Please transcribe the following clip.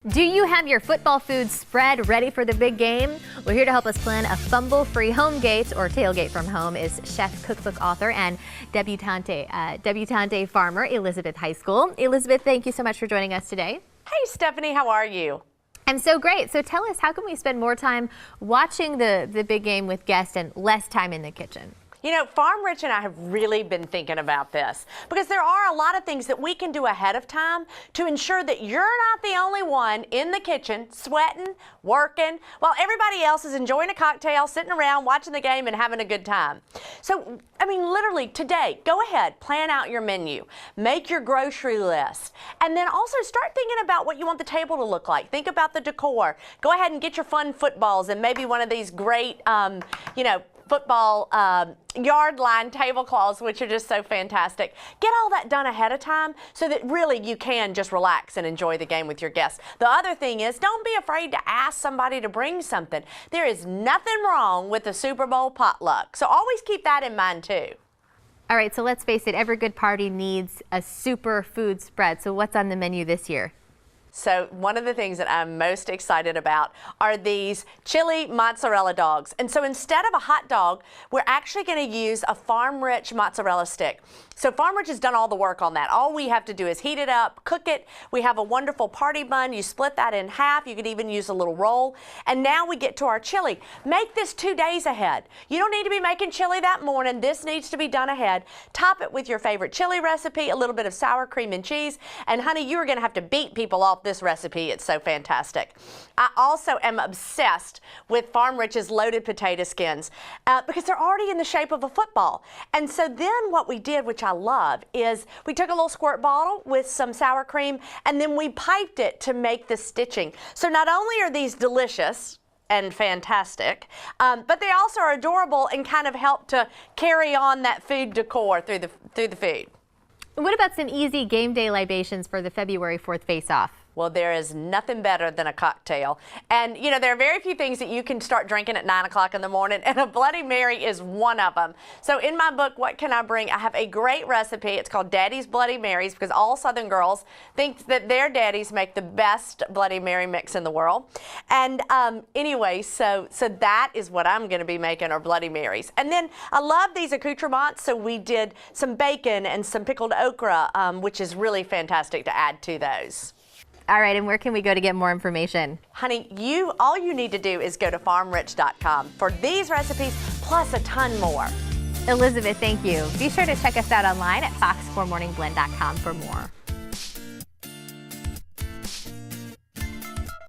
Do you have your football food spread ready for the big game? Well, here to help us plan a fumble-free home gate or tailgate from home is chef, cookbook author, and debutante farmer Elizabeth Heiskell. Elizabeth, thank you so much for joining us today. Hey, Stephanie, how are you? I'm so great. So tell us, how can we spend more time watching the big game with guests and less time in the kitchen? You know, Farm Rich and I have really been thinking about this because there are a lot of things that we can do ahead of time to ensure that you're not the only one in the kitchen sweating, working, while everybody else is enjoying a cocktail, sitting around, watching the game, and having a good time. So, I mean, literally today, go ahead, plan out your menu, make your grocery list, and then also start thinking about what you want the table to look like. Think about the decor. Go ahead and get your fun footballs and maybe one of these great, football yard line tablecloths, which are just so fantastic. Get all that done ahead of time so that really you can just relax and enjoy the game with your guests. The other thing is, don't be afraid to ask somebody to bring something. There is nothing wrong with the Super Bowl potluck, so always keep that in mind too. All right, so let's face it, every good party needs a super food spread. So what's on the menu this year? So one of the things that I'm most excited about are these chili mozzarella dogs. And so instead of a hot dog, we're actually going to use a Farm Rich mozzarella stick. So Farm Rich has done all the work on that. All we have to do is heat it up, cook it. We have a wonderful party bun. You split that in half. You could even use a little roll. And now we get to our chili. Make this 2 days ahead. You don't need to be making chili that morning. This needs to be done ahead. Top it with your favorite chili recipe, a little bit of sour cream and cheese. And honey, you're going to have to beat people off this recipe. It's so fantastic. I also am obsessed with Farm Rich's loaded potato skins because they're already in the shape of a football. And so then what we did, which I love, is we took a little squirt bottle with some sour cream and then we piped it to make the stitching. So not only are these delicious and fantastic, but they also are adorable and kind of help to carry on that food decor through the food. What about some easy game day libations for the February 4th face-off? Well, there is nothing better than a cocktail. And, you know, there are very few things that you can start drinking at 9 o'clock in the morning, and a Bloody Mary is one of them. So in my book, What Can I Bring?, I have a great recipe. It's called Daddy's Bloody Marys because all Southern girls think that their daddies make the best Bloody Mary mix in the world. And anyway, so that is what I'm going to be making, are Bloody Marys. And then I love these accoutrements, so we did some bacon and some pickled okra, which is really fantastic to add to those. All right, and where can we go to get more information? Honey, all you need to do is go to farmrich.com for these recipes plus a ton more. Elizabeth, thank you. Be sure to check us out online at fox4morningblend.com for more.